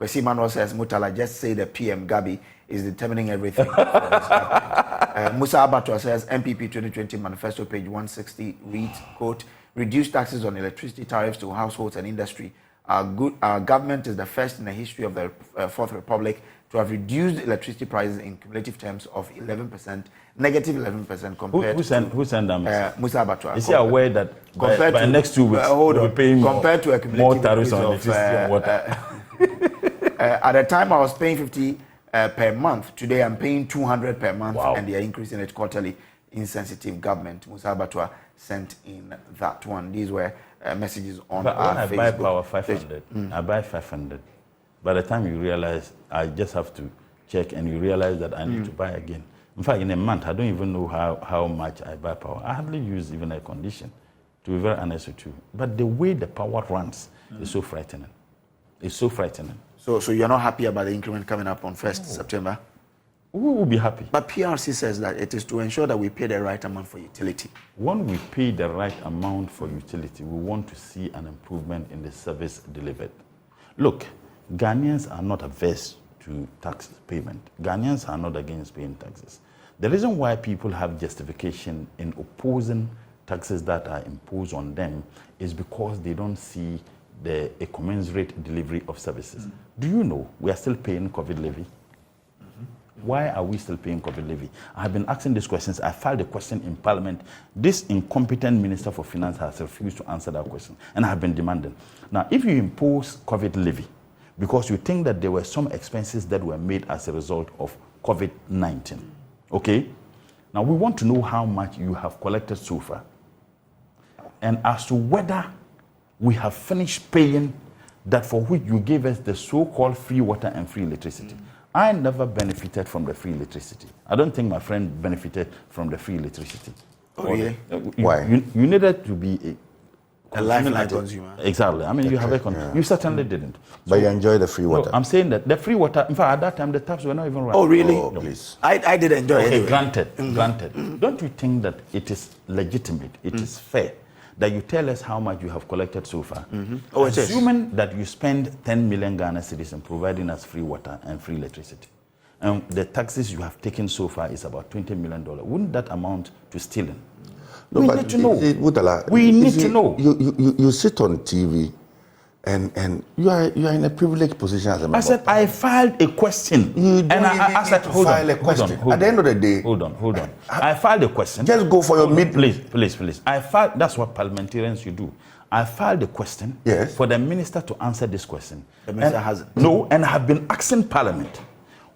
Kwesi Manuel says, Mutala, just say the PM Gabi is determining everything. Musa Abatua says, MPP 2020 manifesto page 160 reads, quote, reduce taxes on electricity tariffs to households and industry. Our government is the first in the history of the Fourth Republic to have reduced electricity prices in cumulative terms of 11%, negative 11% compared who sent that Musa Abatua. Is he aware that by next 2 weeks we'll be paying compared to a more tariffs on electricity and water? At the time, I was paying 50 per month. Today, I'm paying 200 per month, and they are increasing it quarterly. Insensitive government. Musa Abatua sent in that one. These were messages on our Facebook. I buy power 500. I buy 500. By the time you realize, I just have to check, and you realize that I need to buy again. In fact, in a month, I don't even know how much I buy power. I hardly use even air condition, to be very honest with you. But the way the power runs is so frightening. It's so frightening. So you're not happy about the increment coming up on 1st September? We will be happy. But PRC says that it is to ensure that we pay the right amount for utility. When we pay the right amount for utility, we want to see an improvement in the service delivered. Look, Ghanaians are not averse to tax payment. Ghanaians are not against paying taxes. The reason why people have justification in opposing taxes that are imposed on them is because they don't see a commensurate delivery of services. Do you know we are still paying COVID levy? Why are we still paying COVID levy? I have been asking these questions. I filed a question in Parliament. This incompetent Minister for Finance has refused to answer that question, and I have been demanding. Now, if you impose COVID levy because you think that there were some expenses that were made as a result of COVID-19, okay? Now, we want to know how much you have collected so far, and as to whether we have finished paying that for which you gave us the so-called free water and free electricity. I never benefited from the free electricity. I don't think my friend benefited from the free electricity. Oh, yeah? Why? You needed to be a lifeline consumer. Exactly. I mean, you have a You certainly didn't. But you enjoy the free water. No, I'm saying that the free water, in fact, at that time, the taps were not even running. Oh, really? Oh, please. I did enjoy it. Anyway. Granted. Don't you think that it is legitimate, it is fair, that you tell us how much you have collected so far, assuming that you spend 10 million Ghana cedis in providing us free water and free electricity, and the taxes you have taken so far is about $20 million. Wouldn't that amount to stealing? No, we need to know. We need to know. You sit on TV, and you are in a privileged position as a member. I said I filed a question, and I said hold on. At the end of the day, hold on. I filed a question. Just go for your mid. Please. I filed. That's what parliamentarians should do. I filed a question for the minister to answer this question. The minister hasn't. No, and I have been asking Parliament,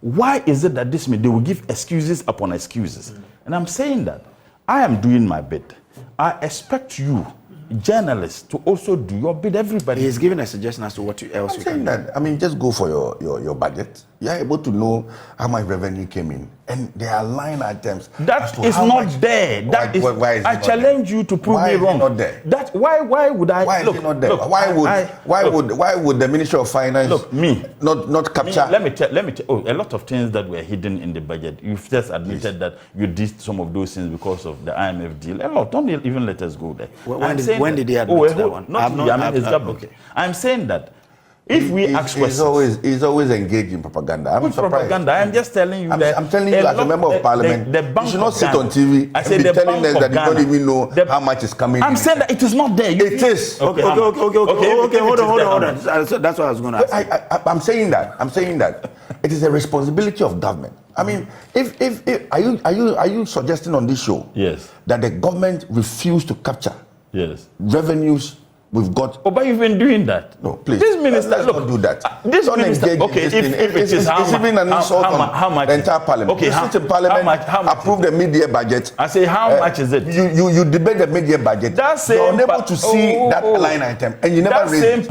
why is it that they will give excuses upon excuses? And I'm saying that I am doing my bit. I expect you, journalists, to also do your bit. Everybody. He's given a suggestion as to what else you can do. I mean, just go for your budget. You are able to know how much revenue came in, and there are line items. That is not there. That is. Why is I challenge you to prove me wrong. Not there? That why would I? Why is it not there? Why would the Ministry of Finance not capture? Let me tell. Oh, a lot of things that were hidden in the budget. You've just admitted that you did some of those things because of the IMF deal. A lot. Don't even let us go there. When did they admit that one? Okay. I'm saying that. If we ask questions, he's always engaged in propaganda. I'm surprised. Propaganda. I'm just telling you that. I'm telling you, as a member of Parliament, you should not sit on TV and be telling us that you don't even know how much is coming. I'm saying that it is not there. It is. Okay. Hold on. That's what I was going to ask. I'm saying that it is a responsibility of government. I mean, are you suggesting on this show that the government refused to capture revenues we've got? Oh, but you've been doing that. No, please. This minister, let's not do that. This minister, okay, if it is it's even an insult on the entire Parliament. Okay, you sit in Parliament, approve the mid-year budget. I say, how much is it? You debate the mid-year budget. You're unable to see that line item, and you never raise it.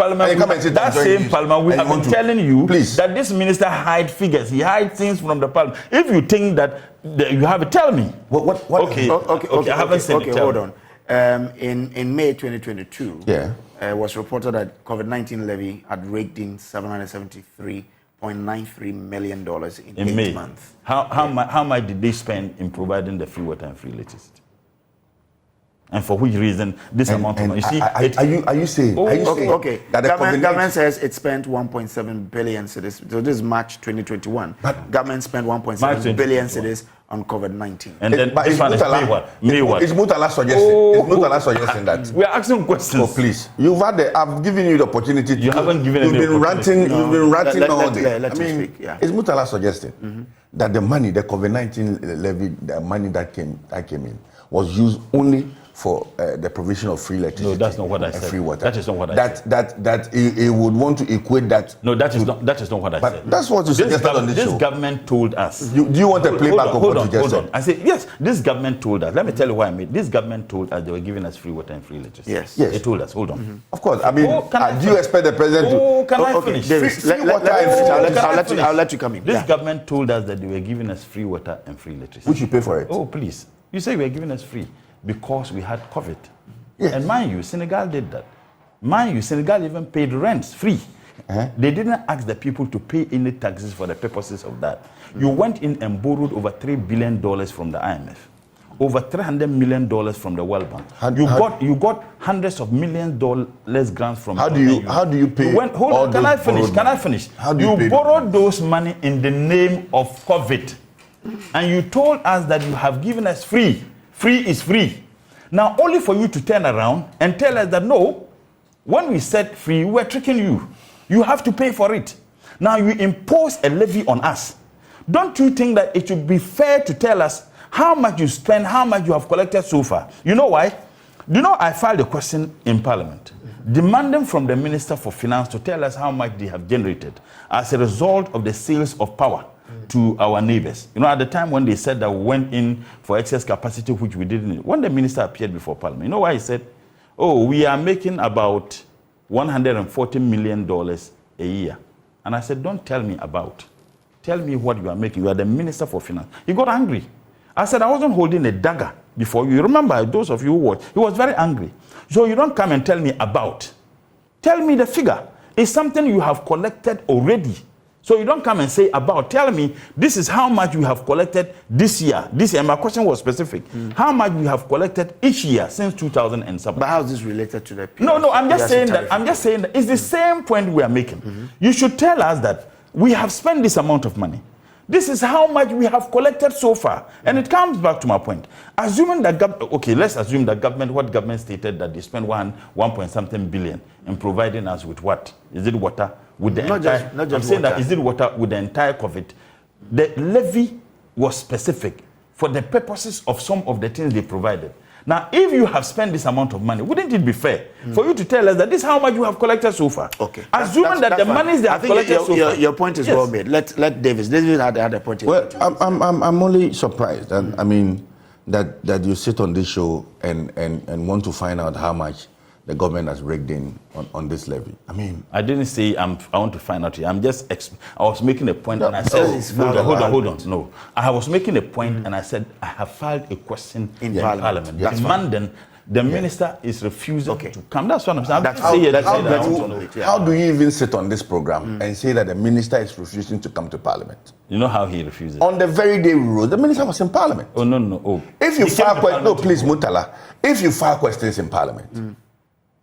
That same Parliament, we have been telling you that this minister hides figures. He hides things from the Parliament. If you think that you have it, tell me. Okay, I haven't seen it. Hold on. In May 2022, was reported that COVID-19 levy had raked in $773.93 million in 8 months. How much did they spend in providing the free water and free electricity? And for which reason this amount of money? You see, are you saying Okay. that the Government says it spent 1.7 billion cedis. So this is March 2021. But government spent 1.7 billion cedis on COVID-19. And then but this one is It's Mutala suggesting. It's Mutala suggesting that. We are asking questions. Oh, please. I've given you the opportunity. You haven't given You've any been ranting. You've been ranting all day. Let me speak. Yeah. It's Mutala suggesting that the money, the COVID-19 levy, the money that came in, was used only for the provision of free electricity. No, that's not what I said. Free water. That is not what I said. That he would want to equate that. No, that is not what I said. That's what you suggested on this show. This government told us. Do you want a playback of what you just said? Hold on. I said yes. This government told us. Let me tell you why I made. This government told us they were giving us free water and free electricity. Yes. They told us. Hold on. Of course. I mean, do you expect the president to? Oh, can I finish? I'll let you come in. This government told us that they were giving us free water and free electricity. We should pay for it. Oh, please. You say we are giving us free because we had COVID. Yes. And mind you, Senegal did that. Mind you, Senegal even paid rents free. They didn't ask the people to pay any taxes for the purposes of that. You went in and borrowed over $3 billion from the IMF, over $300 million from the World Bank. You got hundreds of millions dollars grants from. How do you pay? Hold on. Can I finish? How do you borrowed those money in the name of COVID, and you told us that you have given us free. Free is free. Now, only for you to turn around and tell us that no, when we said free, we were tricking you. You have to pay for it. Now, you impose a levy on us. Don't you think that it should be fair to tell us how much you spend, how much you have collected so far? You know why? Do you know I filed a question in Parliament demanding from the Minister for Finance to tell us how much they have generated as a result of the sales of power to our neighbors. You know, at the time when they said that we went in for excess capacity, which we didn't, when the minister appeared before Parliament, you know why he said, oh, we are making about $140 million a year. And I said, don't tell me about. Tell me what you are making. You are the Minister for Finance. He got angry. I said, I wasn't holding a dagger before you. Remember, those of you who watched, he was very angry. So you don't come and tell me about. Tell me the figure. It's something you have collected already. So you don't come and say about. Tell me, this is how much you have collected this year. My question was specific. How much you have collected each year since 2007. But how is this related to the PURC? No, I'm just saying that it's the same point we are making. You should tell us that we have spent this amount of money. This is how much we have collected so far. And it comes back to my point. Assuming that let's assume that what government stated that they spent 1.something billion in providing us with what? Is it water? With the I'm saying that is it water with the entire COVID? The levy was specific for the purposes of some of the things they provided. Now, if you have spent this amount of money, wouldn't it be fair for you to tell us that this is how much you have collected so far? Okay. Assuming that the monies they have collected so far. Your point is well made. Let Davis. Davis had a point. Well, I'm only surprised. And I mean that you sit on this show and want to find out how much the government has raked in on this levy. I mean, I didn't say I want to find out here. I was making a point and I said, hold on. No, I was making a point and I said I have filed a question in Parliament demanding the minister is refusing to come. That's what I'm saying. How do you even sit on this program and say that the minister is refusing to come to Parliament? You know how he refuses? On the very day we wrote, the minister was in Parliament. Oh, no. Oh. If you file questions, please, Mutala, if you file questions in Parliament,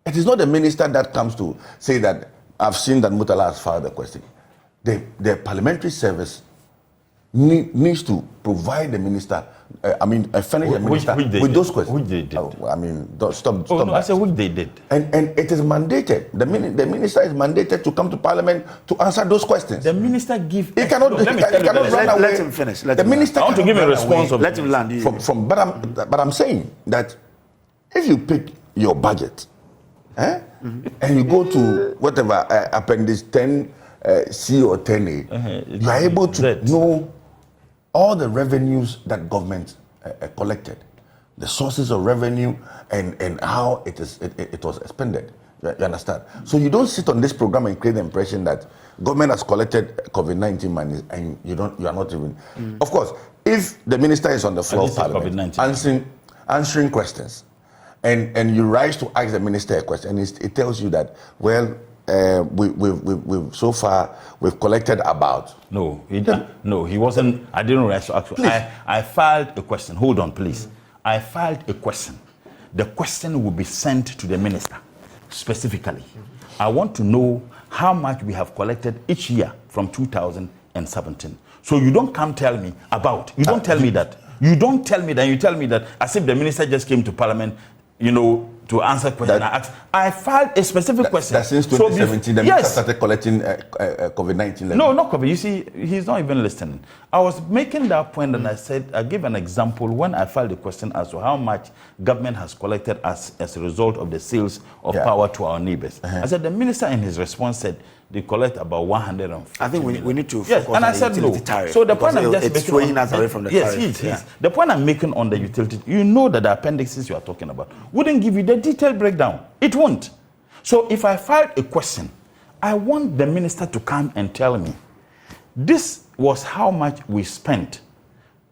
it is not the minister that comes to say that I've seen that Mutala has filed a question. The parliamentary service needs to provide the minister, furnish the minister with those questions. Which they did. Stop. I said which they did. And it is mandated. The minister is mandated to come to Parliament to answer those questions. The minister He cannot run away. Let him finish. The minister I want to give a response. Let him land. But I'm saying that if you pick your budget, and you go to whatever appendix 10C or 10A, you are able to know all the revenues that government collected, the sources of revenue, and how it was expended. You understand? So you don't sit on this program and create the impression that government has collected COVID-19 money and you are not even. Of course, if the minister is on the floor of Parliament answering questions, and you rise to ask the minister a question, and it tells you that, well, we've so far we've collected about. No, he wasn't. I didn't rise to ask. I filed a question. Hold on, please. I filed a question the question will be sent to the minister specifically. I want to know how much we have collected each year from 2017. So you don't come tell me about, you don't tell me that. You don't tell me that, you tell me that as if the minister just came to parliament, you know, to answer questions. I filed a specific question. That since 2017, the minister started collecting COVID-19 levy. No, not COVID. You see, he's not even listening. I was making that point and I said, I gave an example when I filed a question as to how much government has collected as a result of the sales of power to our neighbors. I said, the minister in his response said, they collect about 150 I think we need to yes, focus and on I said utility no. tariff. So the point I'm just it's swaying us away from the tariff. Yes. The point I'm making on the utility, you know that the appendixes you are talking about wouldn't give you the detailed breakdown. It won't. So if I filed a question, I want the minister to come and tell me, this was how much we spent,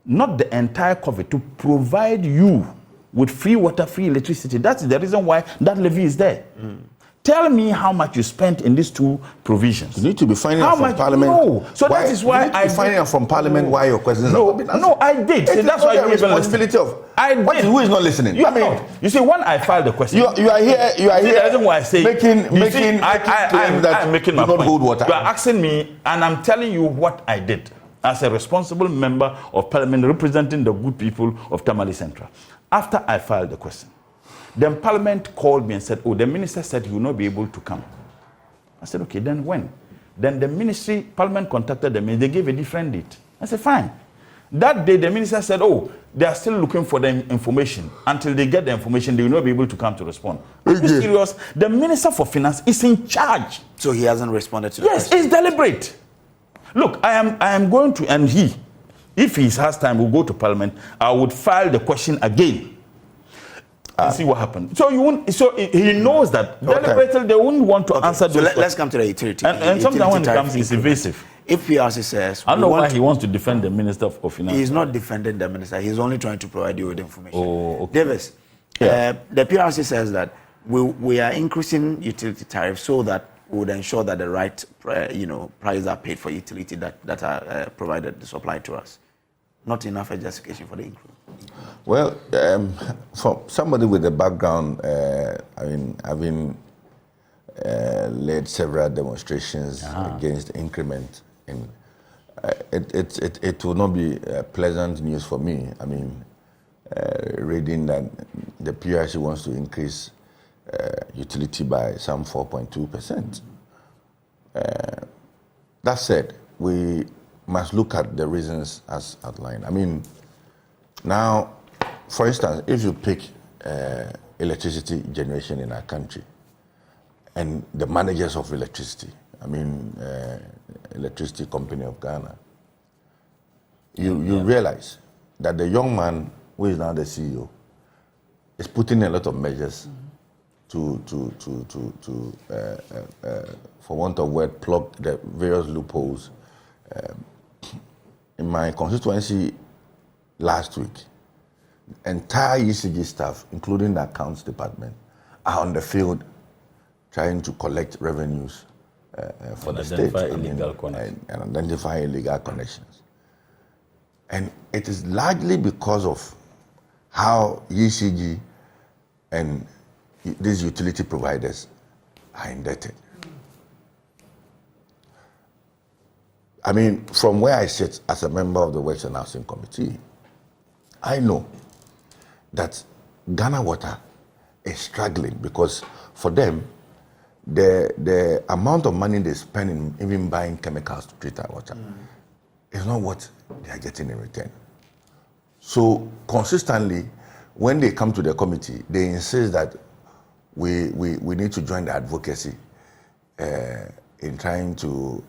not the entire COVID, to provide you with free water, free electricity. That's the reason why that levy is there. Tell me how much you spent in these two provisions. You need to be finding out from Parliament. No. So that is why I finding out from Parliament why your questions are being answered. No, I did. It that's why you even responsibility of. I did. Who is not listening? You see, when I filed the question, you are here. You are here. The reason why I say making claim that I'm making my not point. hold water. You are asking me, and I'm telling you what I did as a responsible member of Parliament representing the good people of Tamale Central. After I filed the question, then Parliament called me and said, "Oh, the minister said he will not be able to come." I said, okay, then when? Then the ministry, Parliament contacted them and they gave a different date. I said, fine. That day, the minister said, oh, they are still looking for the information. Until they get the information, they will not be able to come to respond. Are you serious? The Minister for Finance is in charge. So he hasn't responded to the Yes, question. it's deliberate. Look, I am going to, and if he has time, will go to Parliament, I would file the question again. And see what happened. So he knows that deliberately they wouldn't want to answer those. So let's come to the utility. And sometimes when it comes, it's evasive. If PRC says, I don't know why he wants to defend the Minister of Finance. He's not defending the minister. He's only trying to provide you with information. Oh, okay. Davis, the PRC says that we are increasing utility tariffs so that we would ensure that the right prices are paid for utility that are provided, supplied to us. Not enough justification for the increase. Well, for somebody with a background, having led several demonstrations against the increment, and it will not be pleasant news for me. I mean, reading that the PURC wants to increase utility by some 4.2%. That said, we must look at the reasons as outlined. I mean, now, for instance, if you pick electricity generation in our country and the managers of electricity, Electricity Company of Ghana, you realize that the young man who is now the CEO is putting a lot of measures to for want of word, plug the various loopholes. In my constituency last week, entire ECG staff, including the accounts department, are on the field trying to collect revenues for the state and identify illegal connections. And it is largely because of how ECG and these utility providers are indebted. I mean, from where I sit as a member of the Works and Housing Committee, I know that Ghana Water is struggling because for them, the amount of money they spend in even buying chemicals to treat our water is not what they are getting in return. So consistently, when they come to the committee, they insist that we need to join the advocacy in trying to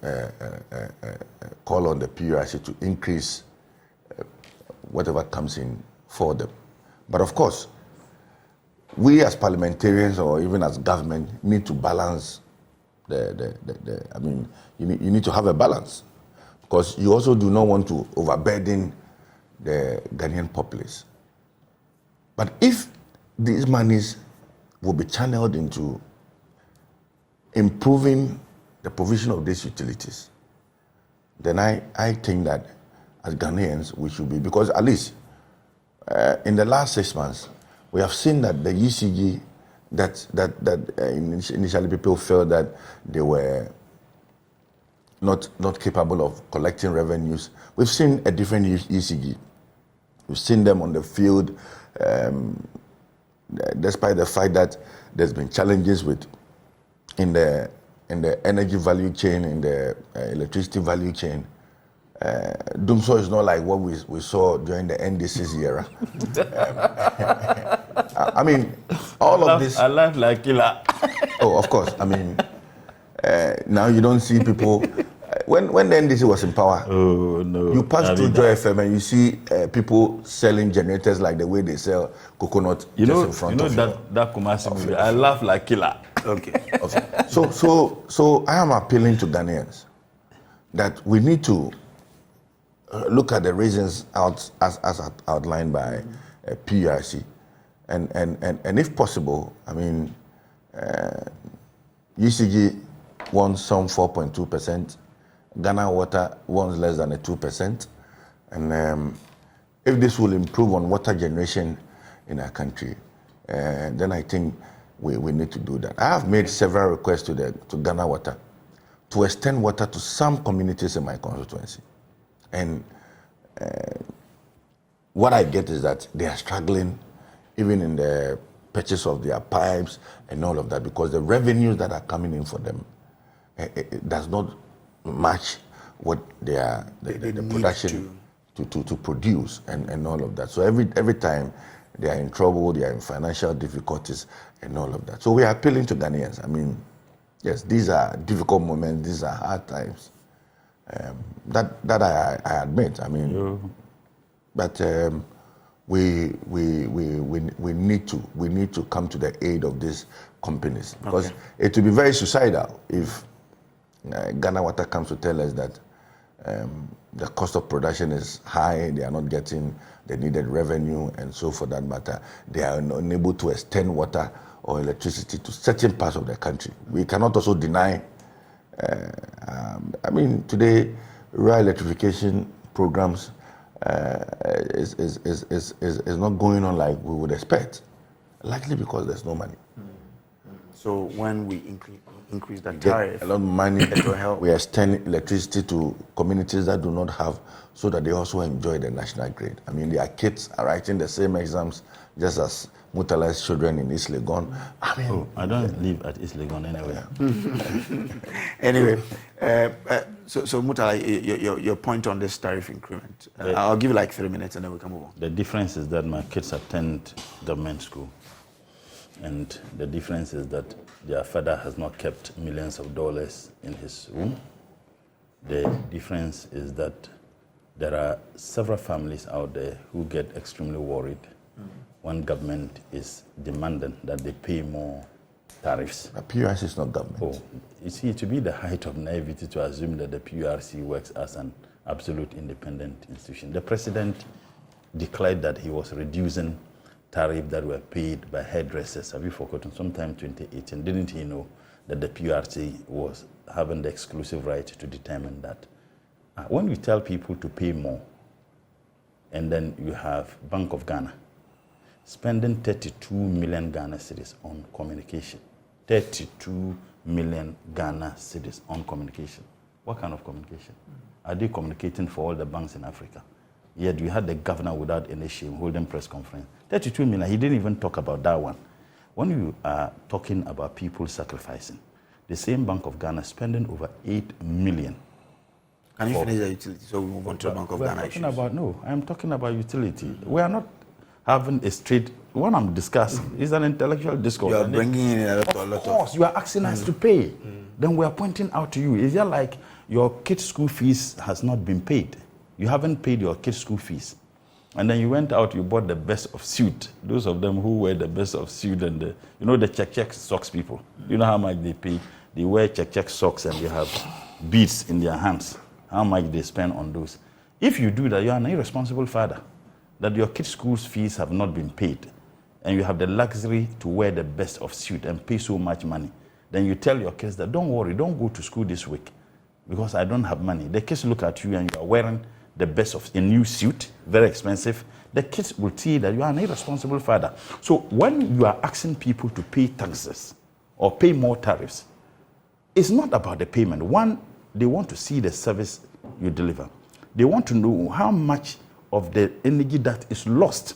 call on the PURC to increase whatever comes in for them. But of course, we as parliamentarians or even as government need to balance you need to have a balance because you also do not want to overburden the Ghanaian populace. But if these monies will be channeled into improving the provision of these utilities, then I think that as Ghanaians we should be, because at least in the last 6 months, we have seen that the ECG that initially people felt that they were not capable of collecting revenues. We've seen a different ECG. We've seen them on the field, despite the fact that there's been challenges in the energy value chain, in the electricity value chain. Dumso is not like what we saw during the NDC's era. I mean, of this. I laugh like killer. Oh, of course. I mean, now you don't see people. When the NDC was in power, oh no, you pass through Joy FM and you see people selling generators like the way they sell coconut just in front of you. That Kumasi movie. I laugh like killer. Okay. So I am appealing to Ghanaians that we need to look at the reasons as outlined by PURC, and if possible, I mean, UCG wants some 4.2%. Ghana Water wants less than a 2%. And if this will improve on water generation in our country, then I think we need to do that. I have made several requests to Ghana Water to extend water to some communities in my constituency. And what I get is that they are struggling even in the purchase of their pipes and all of that, because the revenues that are coming in for them it does not match what the production to produce and all of that. So every time they are in trouble, they are in financial difficulties and all of that. So we are appealing to Ghanaians. I mean, yes, these are difficult moments, these are hard times. That I admit. I mean, but we need to come to the aid of these companies, because it will be very suicidal if Ghana Water comes to tell us that the cost of production is high, they are not getting the needed revenue, and so for that matter, they are unable to extend water or electricity to certain parts of the country. We cannot also deny. I mean, today, rural electrification programs is not going on like we would expect, likely because there's no money. So when we increase the tariff, a lot of money, it will help. We extend electricity to communities that do not have, so that they also enjoy the national grid. I mean, their kids are writing the same exams just as Mutala's children in East Legon. I mean, I don't live at East Legon anyway. Anyway, so Mutala, your point on this tariff increment. I'll give you like 3 minutes and then we can move on. The difference is that my kids attend government school. And the difference is that their father has not kept millions of dollars in his womb. The difference is that there are several families out there who get extremely worried when government is demanding that they pay more tariffs. The PURC is not government. Oh, you see, to be the height of naivety to assume that the PURC works as an absolute independent institution. The president declared that he was reducing tariff that were paid by hairdressers. Have you forgotten? Sometime 2018, didn't he know that the PURC was having the exclusive right to determine that? When you tell people to pay more, and then you have Bank of Ghana spending 32 million Ghana cedis on communication. 32 million Ghana cedis on communication. What kind of communication? Are they communicating for all the banks in Africa? Yet you had the governor without any shame holding press conference. 32 million, he didn't even talk about that one. When you are talking about people sacrificing, the same Bank of Ghana spending over 8 million. Can you finish the utility so we move on to the Bank of Ghana issues? I'm talking about utility. We are not having a straight, what I'm discussing is an intellectual discourse. You are bringing in a lot of... Of course, you are asking us to pay. Then we are pointing out to you, is it like your kid's school fees has not been paid? You haven't paid your kids' school fees. And then you went out, you bought the best of suit. Those of them who wear the best of suit and the check socks people. You know how much they pay? They wear check socks and they have beads in their hands. How much they spend on those. If you do that, you are an irresponsible father. That your kids' school fees have not been paid. And you have the luxury to wear the best of suit and pay so much money. Then you tell your kids that, don't worry, don't go to school this week because I don't have money. The kids look at you and you are wearing the best of a new suit, very expensive, the kids will see that you are an irresponsible father. So when you are asking people to pay taxes or pay more tariffs, it's not about the payment. One, they want to see the service you deliver. They want to know how much of the energy that is lost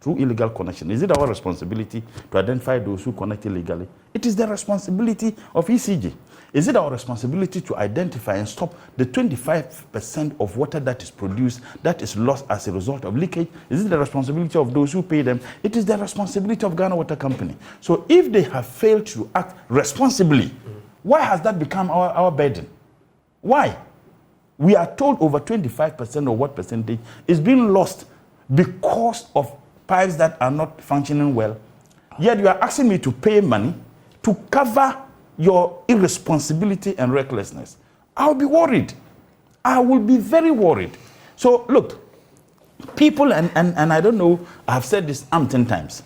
through illegal connection. Is it our responsibility to identify those who connect illegally? It is the responsibility of ECG. Is it our responsibility to identify and stop the 25% of water that is produced that is lost as a result of leakage? Is it the responsibility of those who pay them? It is the responsibility of Ghana Water Company. So if they have failed to act responsibly, why has that become our burden? Why? We are told over 25% or what percentage is being lost because of pipes that are not functioning well. Yet you are asking me to pay money to cover your irresponsibility and recklessness. I'll be worried. I will be very worried. So look, people, and I don't know, I've said this umpteen times.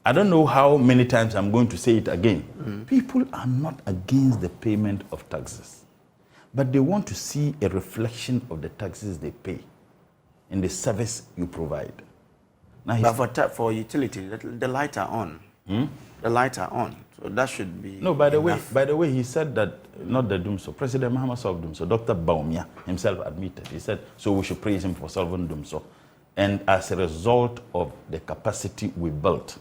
I don't know how many times I'm going to say it again. People are not against the payment of taxes, but they want to see a reflection of the taxes they pay in the service you provide. Now for utility, the lights are on. The lights are on. So that should be. No, by the way, he said that not the Dumso. President Mahama solved Dumso. Dr. Baumia himself admitted. He said, so we should praise him for solving Dumso. And as a result of the capacity we built,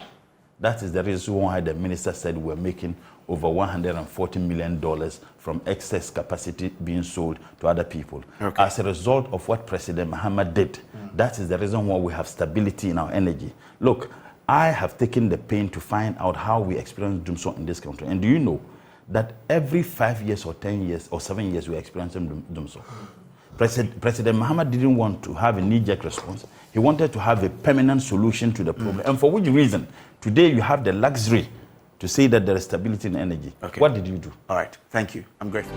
that is the reason why the minister said we're making over $140 million from excess capacity being sold to other people. Okay. As a result of what President Mahama did, that is the reason why we have stability in our energy. Look, I have taken the pain to find out how we experience Dumso in this country. And do you know that every 5 years or 10 years or 7 years we're experiencing Dumso? President Mahama didn't want to have a knee-jerk response. He wanted to have a permanent solution to the problem. And for which reason? Today you have the luxury to say that there is stability in energy. Okay. What did you do? All right. Thank you. I'm grateful.